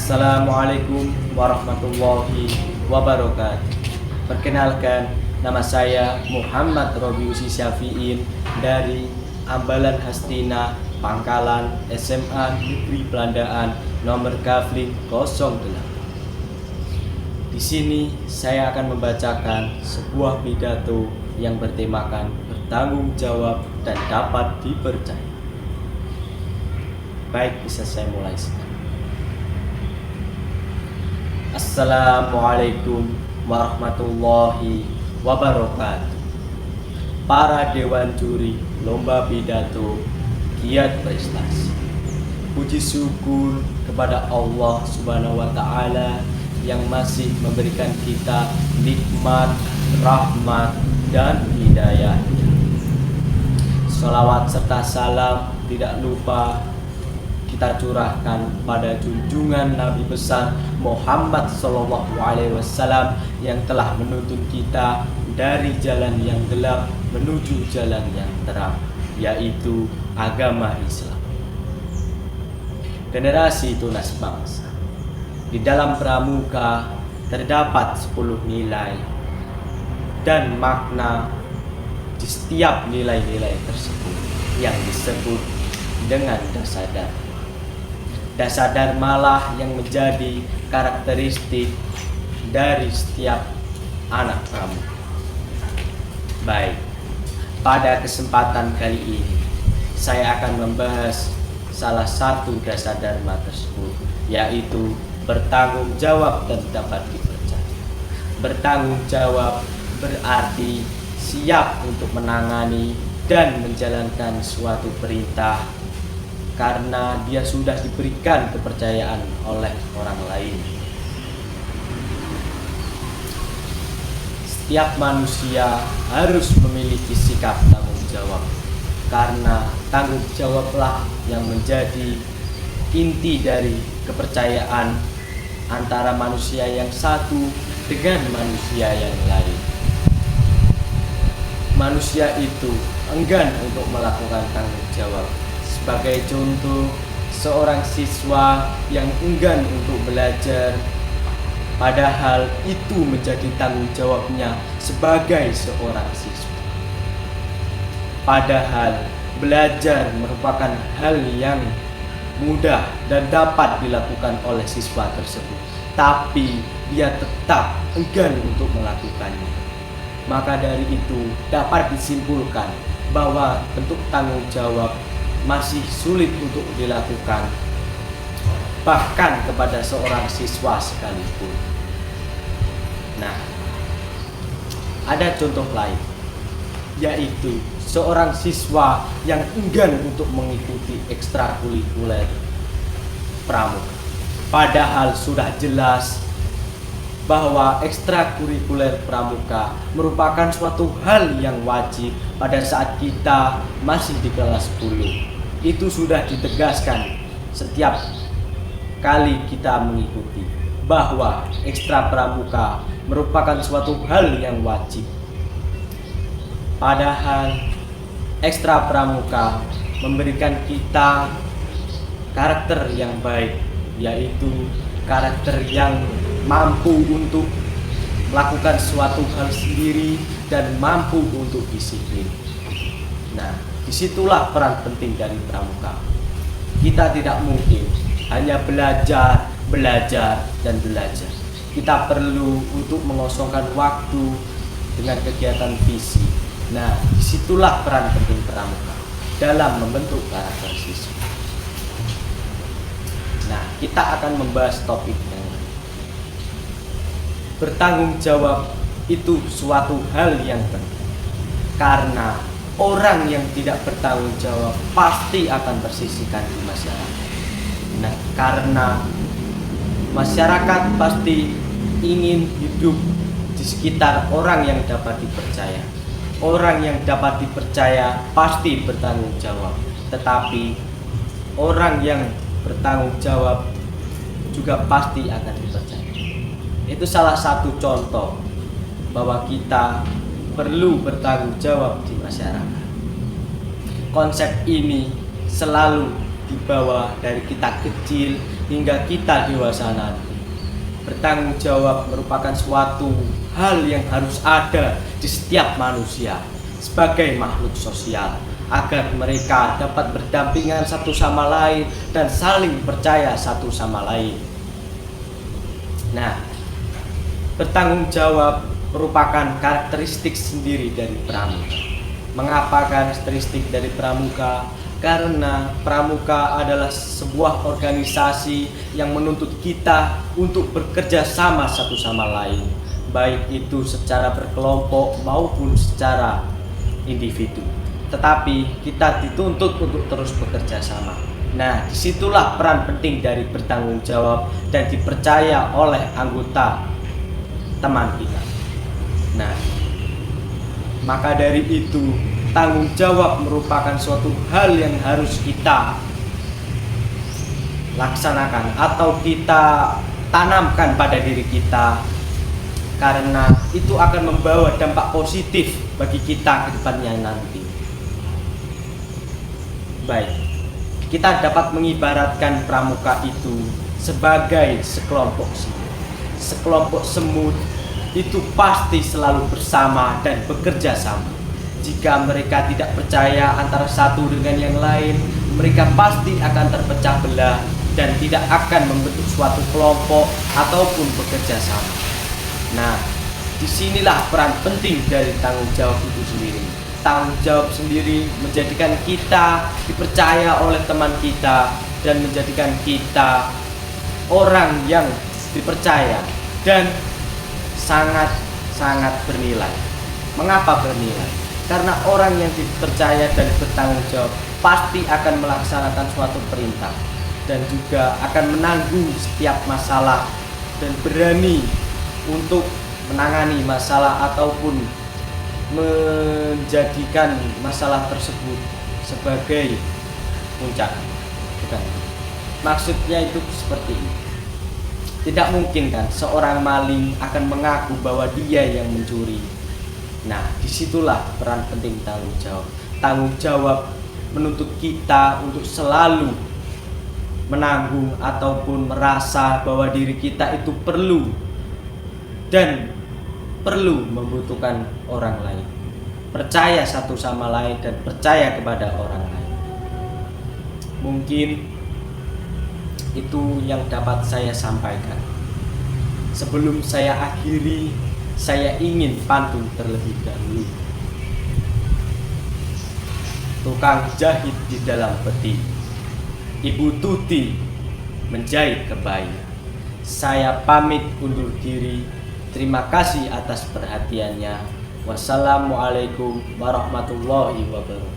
Assalamualaikum warahmatullahi wabarakatuh. Perkenalkan, nama saya Muhammad Robiusi Syafi'in dari Ambalan Hastina, Pangkalan SMA Negeri Pelandaan nomor Kafling 08. Di sini saya akan membacakan sebuah pidato yang bertemakan bertanggung jawab dan dapat dipercaya. Baik, bisa saya mulai sekarang. Assalamualaikum warahmatullahi wabarakatuh. Para dewan juri lomba pidato giat prestasi. Puji syukur kepada Allah Subhanahu wa taala yang masih memberikan kita nikmat, rahmat dan hidayah. Shalawat serta salam tidak lupa kita curahkan pada junjungan Nabi besar Muhammad Sallallahu Alaihi Wasallam yang telah menuntun kita dari jalan yang gelap menuju jalan yang terang, yaitu agama Islam. Generasi tunas bangsa. Di dalam pramuka terdapat 10 nilai dan makna di setiap nilai-nilai tersebut yang disebut dengan dasar. Dasar malah yang menjadi karakteristik dari setiap anak pramuka. Baik, pada kesempatan kali ini saya akan membahas salah satu dasar dharma tersebut, yaitu bertanggung jawab dan dapat dipercaya. Bertanggung jawab berarti siap untuk menangani dan menjalankan suatu perintah karena dia sudah diberikan kepercayaan oleh orang lain. Setiap manusia harus memiliki sikap tanggung jawab, karena tanggung jawablah yang menjadi inti dari kepercayaan antara manusia yang satu dengan manusia yang lain. Manusia itu enggan untuk melakukan tanggung jawab. Sebagai contoh, seorang siswa yang enggan untuk belajar, padahal itu menjadi tanggung jawabnya sebagai seorang siswa. Padahal belajar merupakan hal yang mudah dan dapat dilakukan oleh siswa tersebut, tapi dia tetap enggan untuk melakukannya. Maka dari itu dapat disimpulkan bahwa bentuk tanggung jawab masih sulit untuk dilakukan, bahkan kepada seorang siswa sekalipun. Nah, ada contoh lain, yaitu seorang siswa yang enggan untuk mengikuti ekstrakurikuler pramuka. Padahal sudah jelas bahwa ekstrakurikuler pramuka merupakan suatu hal yang wajib pada saat kita masih di kelas 10. Itu sudah ditegaskan setiap kali kita mengikuti bahwa ekstra pramuka merupakan suatu hal yang wajib. Padahal ekstra pramuka memberikan kita karakter yang baik, yaitu karakter yang mampu untuk melakukan suatu hal sendiri dan mampu untuk disiplin. Nah, disitulah peran penting dari pramuka. Kita tidak mungkin hanya belajar, dan belajar. Kita perlu untuk mengosongkan waktu dengan kegiatan fisik. Nah, disitulah peran penting pramuka dalam membentuk karakter siswa. Nah, kita akan membahas topik yang bertanggung jawab itu suatu hal yang penting, karena orang yang tidak bertanggung jawab pasti akan tersisihkan di masyarakat. Nah, karena masyarakat pasti ingin hidup di sekitar orang yang dapat dipercaya. Orang yang dapat dipercaya pasti bertanggung jawab, tetapi orang yang bertanggung jawab juga pasti akan dipercaya. Itu salah satu contoh bahwa kita perlu bertanggung jawab di masyarakat. Konsep ini selalu dibawa dari kita kecil hingga kita dewasa nanti. Bertanggung jawab merupakan suatu hal yang harus ada di setiap manusia sebagai makhluk sosial, agar mereka dapat berdampingan satu sama lain dan saling percaya satu sama lain. Nah, bertanggung jawab merupakan karakteristik sendiri dari pramuka. Mengapa karakteristik dari pramuka? Karena pramuka adalah sebuah organisasi yang menuntut kita untuk bekerja sama satu sama lain, baik itu secara berkelompok maupun secara individu. Tetapi kita dituntut untuk terus bekerja sama. Nah, disitulah peran penting dari bertanggung jawab dan dipercaya oleh anggota teman kita. Nah, maka dari itu, tanggung jawab merupakan suatu hal yang harus kita laksanakan atau kita tanamkan pada diri kita, karena itu akan membawa dampak positif bagi kita ke depannya nanti. Baik, kita dapat mengibaratkan pramuka itu sebagai sekelompok semut. Sekelompok semut itu pasti selalu bersama dan bekerja sama. Jika mereka tidak percaya antara satu dengan yang lain, mereka pasti akan terpecah belah dan tidak akan membentuk suatu kelompok ataupun bekerja sama. Nah, disinilah peran penting dari tanggung jawab itu sendiri. Tanggung jawab sendiri menjadikan kita dipercaya oleh teman kita dan menjadikan kita orang yang dipercaya dan sangat bernilai. Mengapa bernilai? Karena orang yang dipercaya dan bertanggung jawab pasti akan melaksanakan suatu perintah dan juga akan menanggung setiap masalah dan berani untuk menangani masalah ataupun menjadikan masalah tersebut sebagai puncak. Bukan. Maksudnya itu seperti ini. Tidak mungkin kan seorang maling akan mengaku bahwa dia yang mencuri. Nah, disitulah peran penting tanggung jawab. Tanggung jawab menuntut kita untuk selalu menanggung ataupun merasa bahwa diri kita itu perlu dan perlu membutuhkan orang lain. Percaya satu sama lain dan percaya kepada orang lain. Mungkin itu yang dapat saya sampaikan. Sebelum saya akhiri, saya ingin pantun terlebih dahulu. Tukang jahit di dalam peti, Ibu Tuti menjahit kebaya. Saya pamit undur diri. Terima kasih atas perhatiannya. Wassalamualaikum warahmatullahi wabarakatuh.